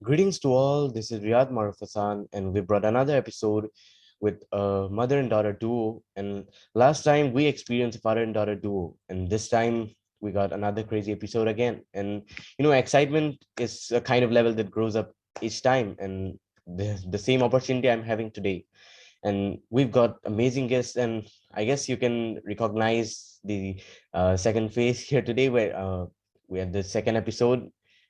Greetings to all. This is Riyad Maroof Hassan, and we brought another episode with a mother and daughter duo. And last time we experienced a father and daughter duo, and this time we got another crazy episode again. And excitement is a kind of level that grows up each time, and the same opportunity I'm having today. And we've got amazing guests, and I guess you can recognize the second phase here today, where we had the second episode,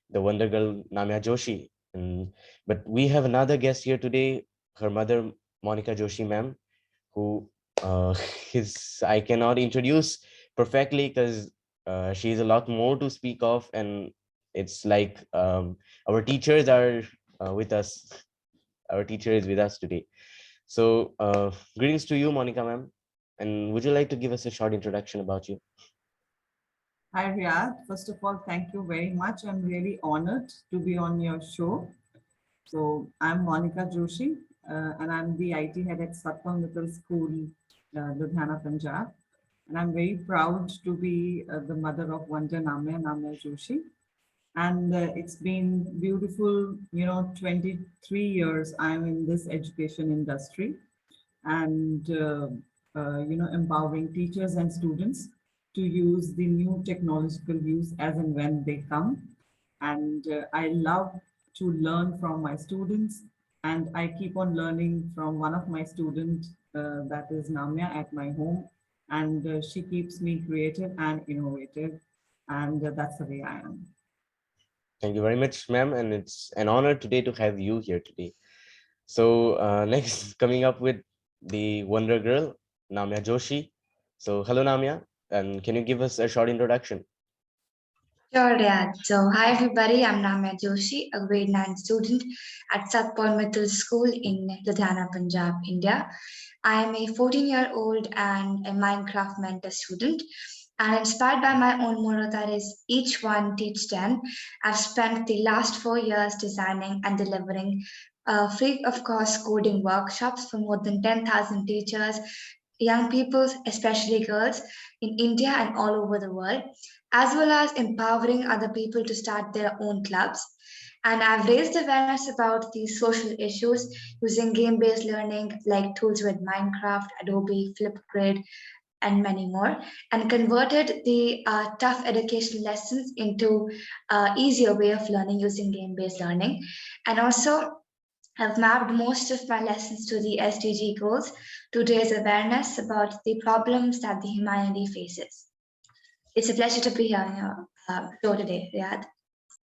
the Wonder Girl Namya Joshi. And but we have another guest here today, her mother Monica Joshi ma'am, who his I cannot introduce perfectly because she is a lot more to speak of, and it's like our teachers are with us. Our teacher is with us today. So, greetings to you, Monica ma'am. And would you like to give us a short introduction about you? Hi, Riyad. First of all, thank you very much. I'm really honored to be on your show. So, I'm Monica Joshi, and I'm the IT head at Sat Paul Mittal School, Ludhiana, Punjab. And I'm very proud to be the mother of Wonder Namya Joshi. And it's been beautiful, 23 years I'm in this education industry and empowering teachers and students to use the new technological use as and when they come. And I love to learn from my students, and I keep on learning from one of my students, that is Namya, at my home, and she keeps me creative and innovative, and that's the way I am. Thank you very much, ma'am. And it's an honor today to have you here today. So, next, coming up with the Wonder Girl, Namya Joshi. So, hello, Namya. And can you give us a short introduction? Sure, yeah. So, hi everybody, I'm Namya Joshi, a grade 9 student at Sat Paul Mittal School in Ludhiana, Punjab, India. I am a 14-year-old and a Minecraft mentor student. And inspired by my own motto that is each one teach 10, I've spent the last 4 years designing and delivering free of cost coding workshops for more than 10,000 teachers, young people, especially girls, in India and all over the world, as well as empowering other people to start their own clubs. And I've raised awareness about these social issues using game based learning like tools with Minecraft, Adobe, Flipgrid, and many more, and converted the tough education lessons into easier way of learning using game based learning. And also, I've mapped most of my lessons to the SDG goals to raise awareness about the problems that the humanity faces. It's a pleasure to be here on your show today, Riyad.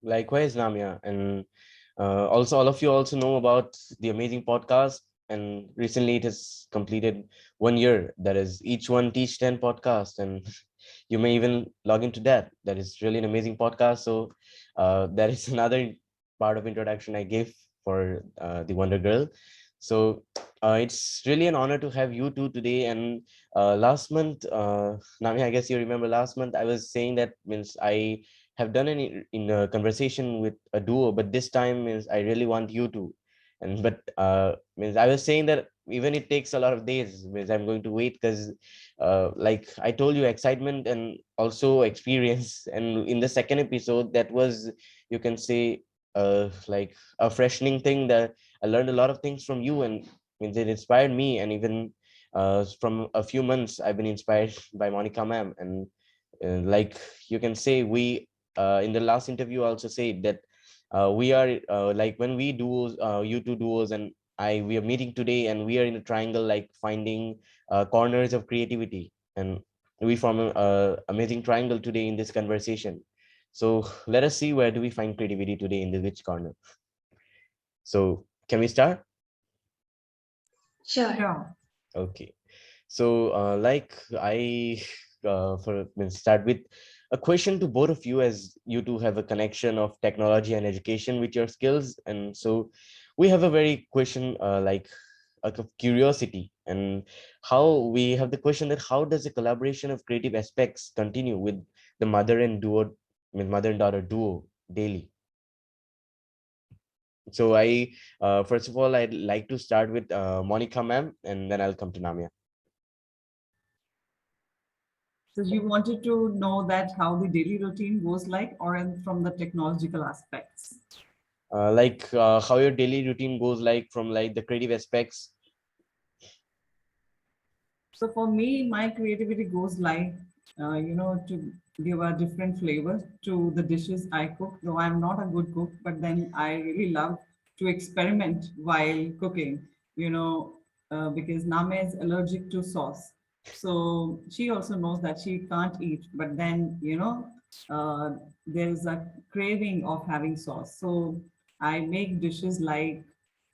Likewise, Namya. And also, all of you also know about the amazing podcast. And recently, it has completed 1 year. That is, each one teach 10 podcast. And you may even log into that. That is really an amazing podcast. So, that is another part of introduction I gave for the Wonder Girl. So, it's really an honor to have you two today. And last month, Nami, I guess you remember last month, I was saying that means I have done in a conversation with a duo, but this time is I really want you to. And but means I was saying that even it takes a lot of days, means I'm going to wait because like I told you, excitement and also experience. And in the second episode, that was, you can say, like a freshening thing that I learned a lot of things from you, and means it inspired me. And even from a few months, I've been inspired by Monica ma'am. And like you can say, we in the last interview also said that we are like when we duos, you two duos and I, we are meeting today, and we are in a triangle, like finding corners of creativity, and we form a amazing triangle today in this conversation. So let us see, where do we find creativity today, in the which corner? So can we start? Sure. Sure. Okay. So, like I for start with a question to both of you, as you two have a connection of technology and education with your skills, and so we have a very question, like a curiosity, and how we have the question that how does the collaboration of creative aspects continue with the mother and duo, with mother and daughter duo daily? So I first of all, I'd like to start with Monica ma'am, and then I'll come to Namia. So you wanted to know that how the daily routine goes like, or from the technological aspects? how your daily routine goes, like from like the creative aspects. So for me, my creativity goes like, to give a different flavor to the dishes I cook. Though I'm not a good cook, but then I really love to experiment while cooking, because Name is allergic to sauce. So she also knows that she can't eat, but then, there's a craving of having sauce. So I make dishes like,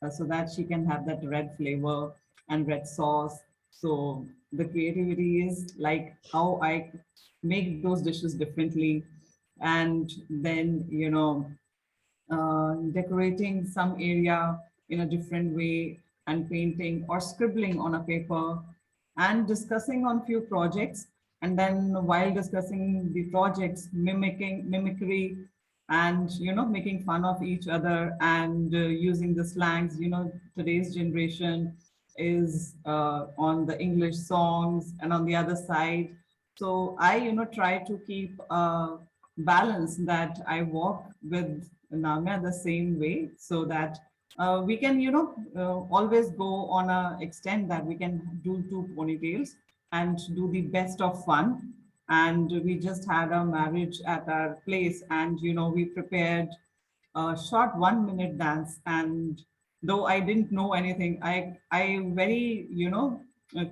so that she can have that red flavor and red sauce. So the creativity is like how I make those dishes differently. And then, decorating some area in a different way, and painting or scribbling on a paper, and discussing on few projects. And then while discussing the projects, mimicry, and making fun of each other, and using the slangs. Today's generation is on the English songs, and on the other side. So I try to keep balance, that I walk with Namya the same way, so that we can, always go on a extent that we can do two ponytails and do the best of fun. And we just had a marriage at our place, and we prepared a short 1 minute dance. And though I didn't know anything, I very,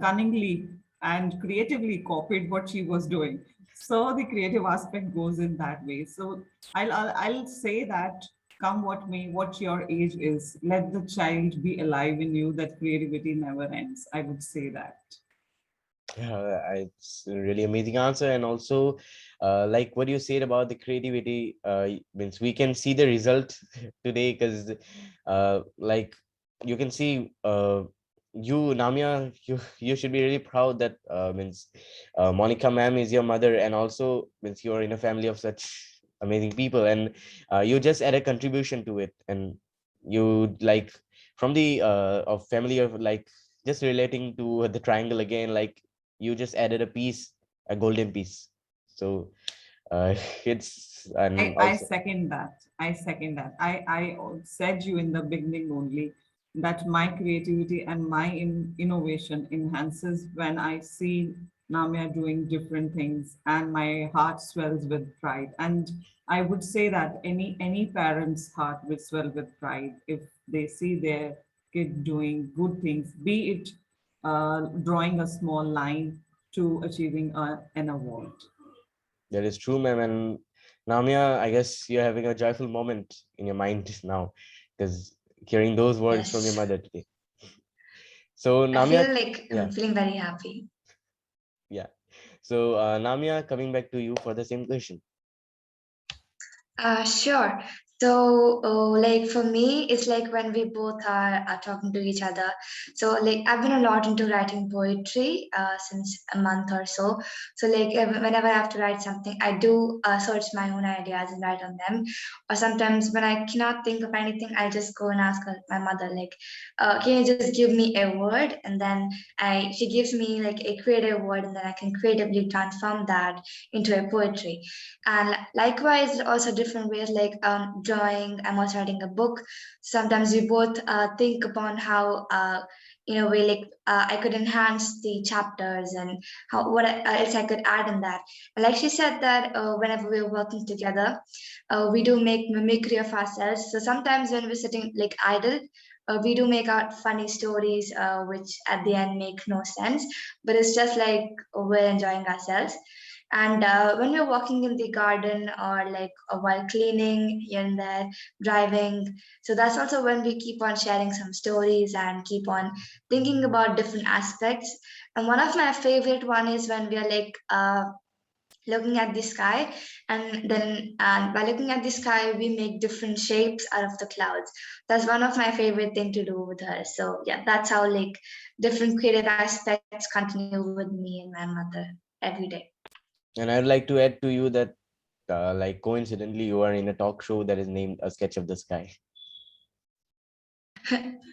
cunningly and creatively copied what she was doing. So the creative aspect goes in that way. So I'll say that, come what may, what your age is, let the child be alive in you, that creativity never ends. I would say that. It's a really amazing answer. And also, like what you said about the creativity, means we can see the result today, because like you can see, you Namya, you should be really proud that means Monica ma'am is your mother, and also means you're in a family of such amazing people, and you just add a contribution to it. And you like from the of family of like just relating to the triangle again, like you just added a piece, a golden piece. So it's, and I also, second that. I second that. I said you in the beginning only that my creativity and my innovation enhances when I see Namya doing different things, and my heart swells with pride. And I would say that any parent's heart will swell with pride if they see their kid doing good things, be it drawing a small line to achieving an award. that is true, ma'am. And Namya, I guess you're having a joyful moment in your mind now, because hearing those words from your Yes. mother today. So I Namya, feel like yeah, I'm feeling very happy. yeah. So Namya, coming back to you for the same question. Sure. So, like for me, it's like when we both are talking to each other. So, like I've been a lot into writing poetry since a month or so. So, like whenever I have to write something, I do search my own ideas and write on them. Or sometimes when I cannot think of anything, I just go and ask my mother, like, can you just give me a word? And then she gives me like a creative word, and then I can creatively transform that into a poetry. And likewise also different ways, like drawing. I'm also writing a book. Sometimes we both think upon how in a way, like I could enhance the chapters, and how what else I could add in that. And like she said that whenever we're working together, we do make mimicry of ourselves. So sometimes when we're sitting like idle, we do make out funny stories, which at the end make no sense, but it's just like we're enjoying ourselves. And when we're walking in the garden, or like while cleaning here and there, driving, so that's also when we keep on sharing some stories and keep on thinking about different aspects. And one of my favorite one is when we are like looking at the sky, and then by looking at the sky we make different shapes out of the clouds. That's one of my favorite thing to do with her. So yeah, that's how like different creative aspects continue with me and my mother every day. And I'd like to add to you that, like coincidentally, you are in a talk show that is named A Sketch of the Sky.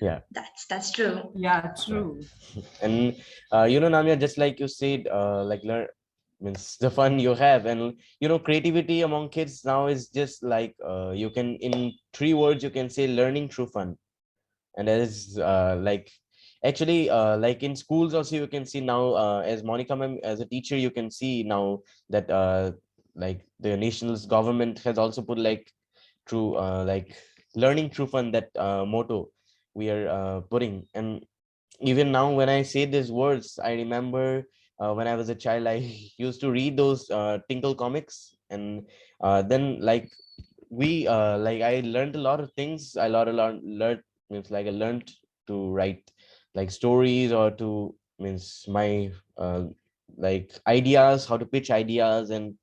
Yeah, That's true. Yeah, yeah. true. And Namya, just like you said, like learn means the fun you have. And creativity among kids now is just like, you can, in 3 words you can say, learning through fun. And that is like, actually, like in schools also you can see now, as Monica ma'am, as a teacher, you can see now that like the nation's government has also put like through like learning through fun, that motto we are putting. And even now when I say these words, I remember when I was a child, I used to read those Tinkle comics. And then like we like I learned a lot of things. I learned, means like I learned to write like stories, or to, means my like ideas, how to pitch ideas. And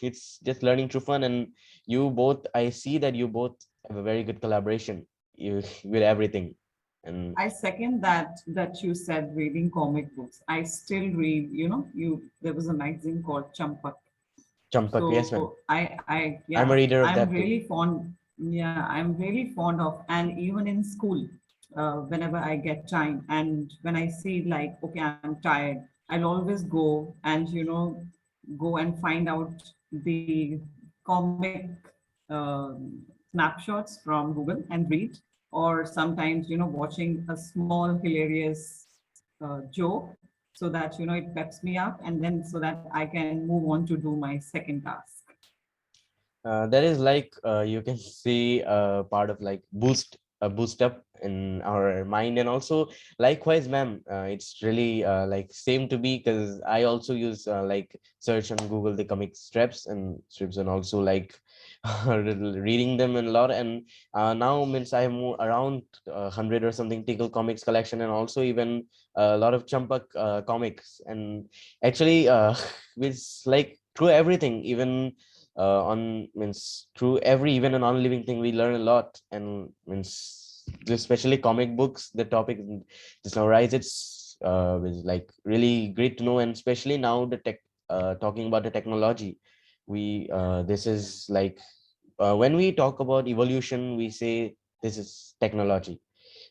it's just learning through fun. And you both, I see that you both have a very good collaboration, with everything. And I second that you said reading comic books. I still read, there was a magazine called Champak. Champak, yes ma'am, So yeah, I'm a reader of I'm that too. really fond. Yeah, I'm really fond of, and even in school, whenever I get time, and when I see like, okay, I'm tired, I'll always go and go and find out the comic snapshots from Google and read, or sometimes watching a small hilarious joke, so that it peps me up, and then so that I can move on to do my second task. That is like, you can see part of like boost up in our mind. And also likewise ma'am, it's really like same to me, because I also use like search on Google the comic strips, and also like reading them a lot. And now means I have more around 100 or something Tickle comics collection, and also even a lot of Champak comics. And actually it's like through everything, even on, means through every, even a non-living thing, we learn a lot. And means especially comic books, the topic just now rise, it's is like really great to know. And especially now the tech, talking about the technology, we this is like, when we talk about evolution, we say this is technology.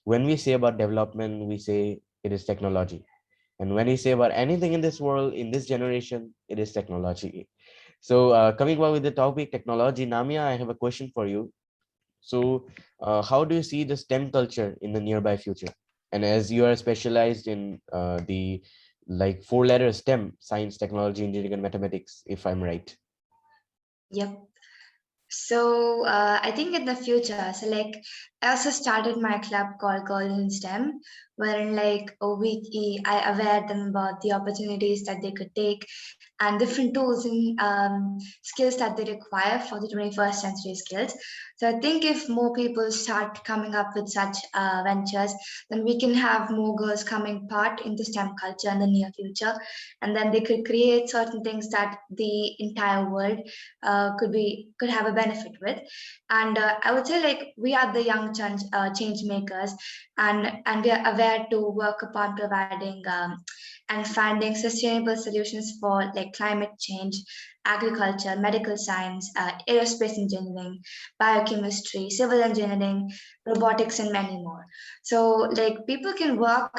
When we say about development, we say it is technology. And when we say about anything in this world, in this generation, it is technology. So coming back with the topic technology, Namya, I have a question for you. So how do you see the STEM culture in the nearby future? And as you are specialized in the like 4 letter STEM, science, technology, engineering, and mathematics, if I'm right. Yep. So I think in the future, so like I also started my club called Golden STEM, wherein like I aware them about the opportunities that they could take and different tools and skills that they require for the 21st century skills. So I think if more people start coming up with such ventures, then we can have more girls coming part in the STEM culture in the near future, and then they could create certain things that the entire world could have a benefit with. And I would say like we are the young change makers, and we are aware to work upon providing and finding sustainable solutions for like climate change, agriculture, medical science, aerospace engineering, biochemistry, civil engineering, robotics, and many more. So, like people can work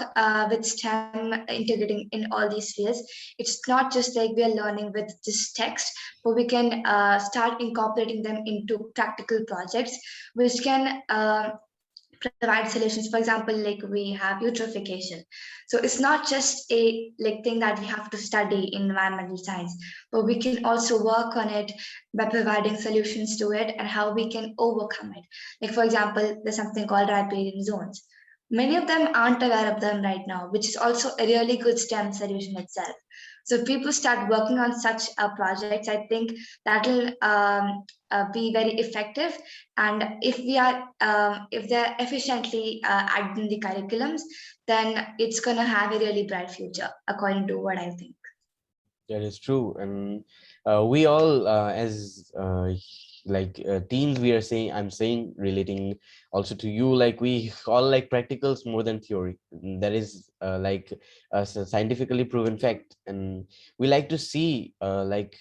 with STEM integrating in all these fields. It's not just like we are learning with just text, but we can start incorporating them into practical projects, which can provide solutions. For example, like we have eutrophication, so it's not just a like thing that we have to study in environmental science, but we can also work on it by providing solutions to it and how we can overcome it. Like for example, there's something called riparian zones. Many of them aren't aware of them right now, which is also a really good STEM solution itself. So if people start working on such projects, I think that'll be very effective. And if they're efficiently added in the curriculums, then it's going to have a really bright future, according to what I think. That is true. And we all, as like teens, we are saying, I'm saying, relating also to you, like we all like practicals more than theory. That is like a scientifically proven fact. And we like to see, like,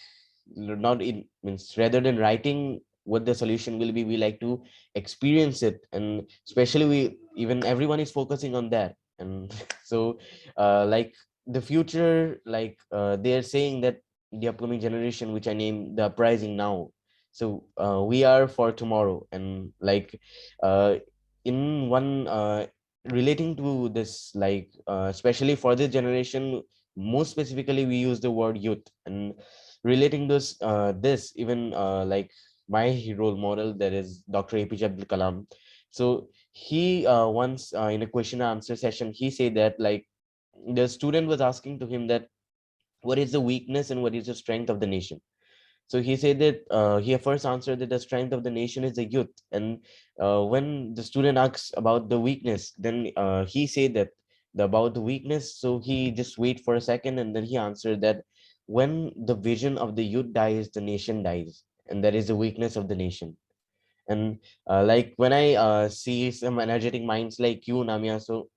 not in, means rather than writing what the solution will be, we like to experience it. And especially we, even everyone is focusing on that. And so like the future, like they're saying that the upcoming generation, which I name the uprising now. So we are for tomorrow, and like uh, in one relating to this, like especially for this generation, most specifically we use the word youth, and relating this even like my role model, that is Dr. APJ Abdul Kalam. So he once in a question and answer session, he said that like the student was asking to him that what is the weakness and what is the strength of the nation. So he said that he first answered that the strength of the nation is the youth. And when the student asks about the weakness, then he said that about the weakness. So he just wait for a second, and then he answered that when the vision of the youth dies, the nation dies, and that is the weakness of the nation. And like when I see some energetic minds like you, Namya, so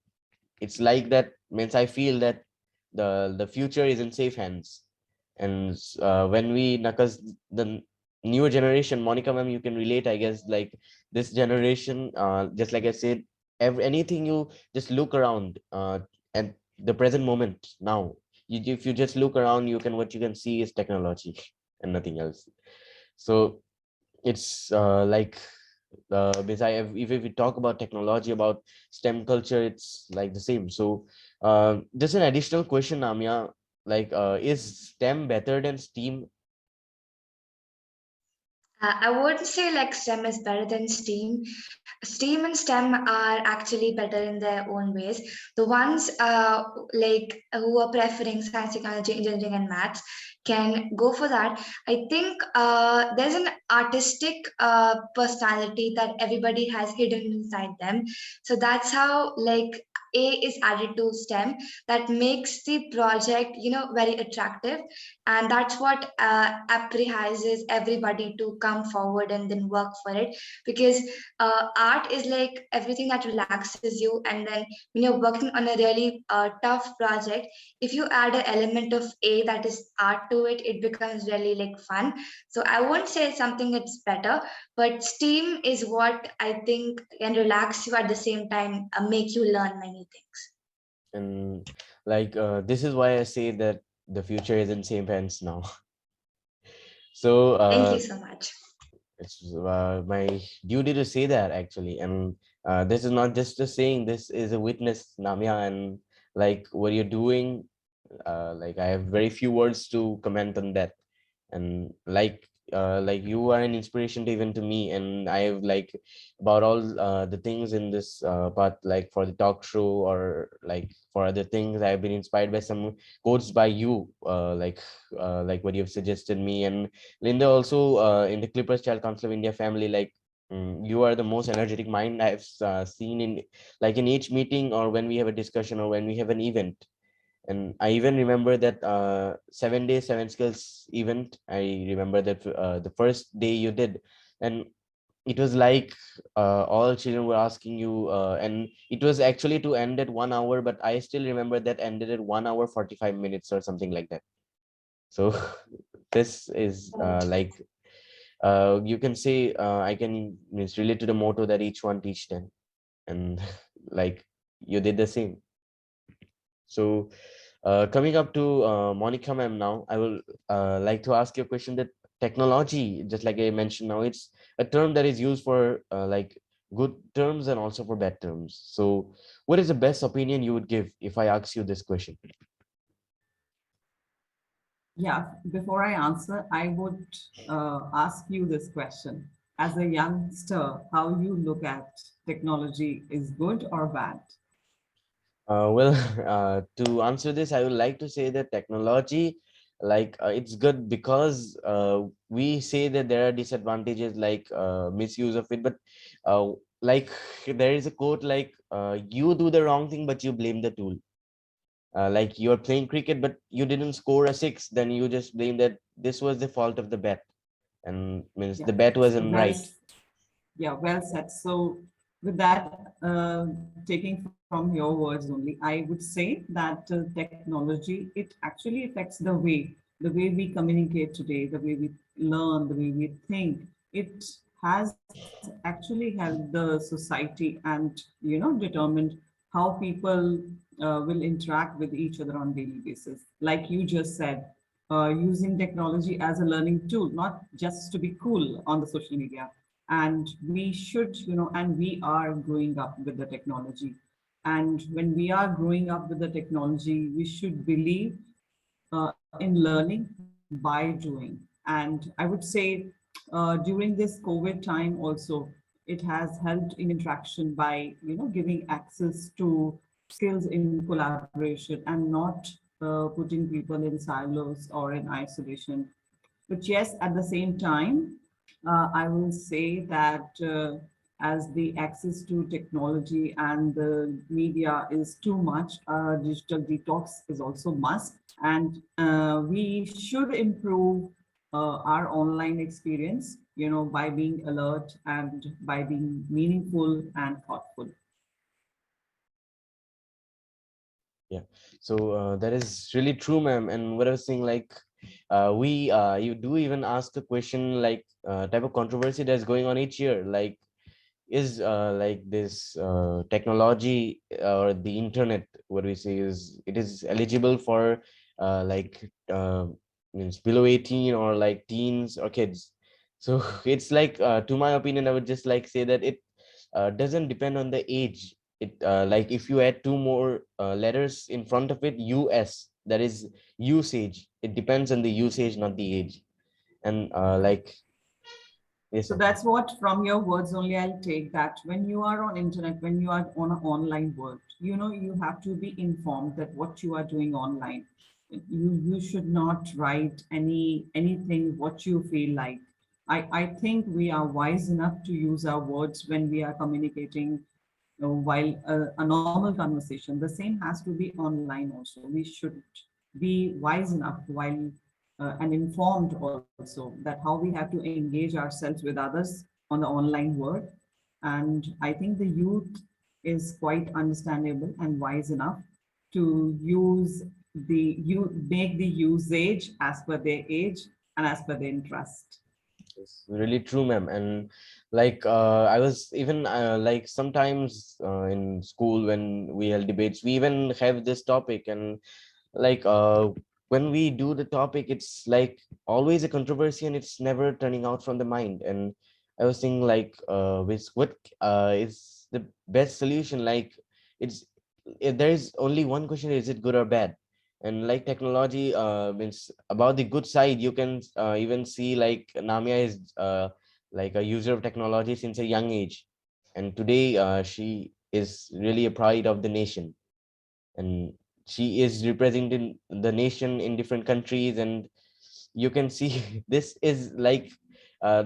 it's like that means I feel that the future is in safe hands. And when we, because the newer generation, Monica ma'am, you can relate, I guess, like this generation, just like I said, anything you just look around at the present moment now, if you just look around, you can, what you can see is technology and nothing else. So it's like besides, if we talk about technology, about STEM culture, it's like the same. So just an additional question, Namya, like is STEM better than STEAM? I wouldn't say like STEM is better than STEAM. STEAM and STEM are actually better in their own ways. The ones like who are preferring science, technology, engineering, and maths can go for that. I think there's an artistic personality that everybody has hidden inside them. So that's how like A is added to STEM that makes the project, very attractive, and that's what apprehenses everybody to come forward and then work for it, because art is like everything that relaxes you, and then when you're working on a really tough project, if you add an element of A that is art to it, it becomes really like fun. So I won't say something it's better, but STEAM is what I think can relax you at the same time, make you learn many things. And like this is why I say that the future is in same hands now. So Thank you so much. it's my duty to say that, actually. And this is not just a saying, this is a witness, Namya. And like what you're doing, like I have very few words to comment on that. And like you are an inspiration to even to me, and I have like about all the things in this part, like for the talk show or like for other things, I've been inspired by some quotes by you, like what you've suggested me. And Linda also, in the Clippers Child Council of India family, like you are the most energetic mind I've seen in, like in each meeting, or when we have a discussion, or when we have an event. And I even remember that 7 days 7 skills event. I remember that the first day you did, and it was like all children were asking you, and it was actually to end at 1 hour, but I still remember that ended at 1 hour 45 minutes or something like that. So this is like you can say, I can means relate to the motto that each one teach 10. And like you did the same. So coming up to Monica ma'am now, I will like to ask you a question that technology, just like I mentioned now, it's a term that is used for like good terms and also for bad terms. So what is the best opinion you would give if I ask you this question? Yeah, before I answer, I would ask you this question. As a youngster, how you look at technology is good or bad? Well, to answer this, I would like to say that technology, like it's good because we say that there are disadvantages like misuse of it, but like there is a quote like you do the wrong thing, but you blame the tool. Like you're playing cricket, but you didn't score a six, then you just blame that this was the fault of the bat, and means Yeah, the bat so wasn't right. yeah, well said. So with that, taking from your words only, I would say that technology, it actually affects the way we communicate today, the way we learn, the way we think. It has actually helped the society and determined how people will interact with each other on daily basis. Like you just said, using technology as a learning tool, not just to be cool on the social media. And we should, and we are growing up with the technology. And when we are growing up with the technology, we should believe in learning by doing. And I would say during this COVID time also, it has helped in interaction by giving access to skills in collaboration and not putting people in silos or in isolation. But yes, at the same time, I will say that as the access to technology and the media is too much, digital detox is also must. And we should improve our online experience, by being alert and by being meaningful and thoughtful. Yeah, so that is really true, ma'am. And what I was saying, like, you do even ask a question like type of controversy that's going on each year, like, is like this technology or the internet, what we say is it is eligible for like means below 18 or like teens or kids. So it's like to my opinion, I would just like say that it doesn't depend on the age. It like if you add two more letters in front of it, us, that is usage, it depends on the usage, not the age. And like, yes So sir. that's what from your words only I'll take that when you are on internet, when you are on an online world, you have to be informed that what you are doing online. You should not write anything what you feel like. I think we are wise enough to use our words when we are communicating while a normal conversation. The same has to be online also. We should be wise enough while and informed also that how we have to engage ourselves with others on the online world. And I think the youth is quite understandable and wise enough to use you make the usage as per their age and as per their interest. It's really true, ma'am. And like I was even like sometimes in school when we held debates, we even have this topic, and like when we do the topic, it's like always a controversy, and it's never turning out from the mind. And I was thinking like with what is the best solution? Like it's if there is only one question: is it good or bad? And like technology means about the good side, you can even see like Namya is like a user of technology since a young age, and today she is really a pride of the nation, and she is representing the nation in different countries. And you can see this is like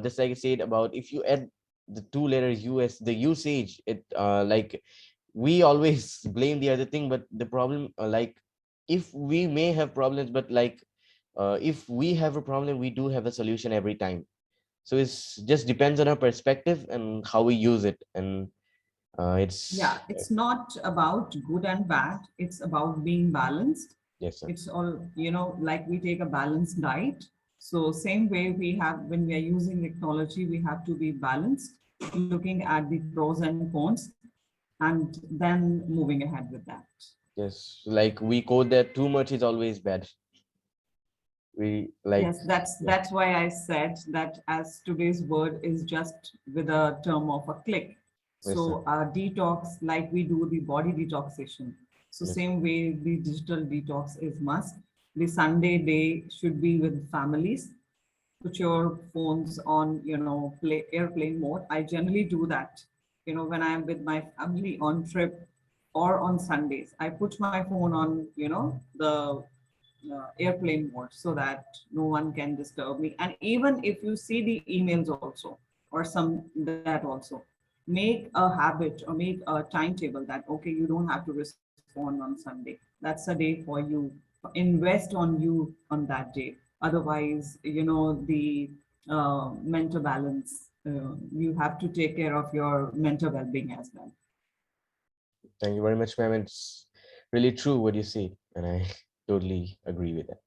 just like I said about, if you add the two letters us, the usage, it like we always blame the other thing, but the problem like if we may have problems, but like if we have a problem, we do have a solution every time. So it's just depends on our perspective and how we use it. And Yeah, it's it's not about good and bad. It's about being balanced. yes sir. It's all, like we take a balanced diet. So same way we have when we are using technology, we have to be balanced, looking at the pros and cons, and then moving ahead with that. Yes, like we quote that too much is always bad. We like, Yes, that's yeah, that's why I said that as today's word is just with a term of a click. yes sir. So detox, like we do the body detoxation. So Yes, same way the digital detox is must. The Sunday day should be with families. Put your phones on, play airplane mode. I generally do that. When I'm with my family on trip or on Sundays, I put my phone on, the airplane mode so that no one can disturb me. And even if you see the emails also, or some that also, make a habit or make a timetable that, okay, you don't have to respond on Sunday. That's a day for you. Invest on you on that day. Otherwise, the mental balance, you have to take care of your mental well-being as well. thank you very much, ma'am. It's really true what you say, and I totally agree with that.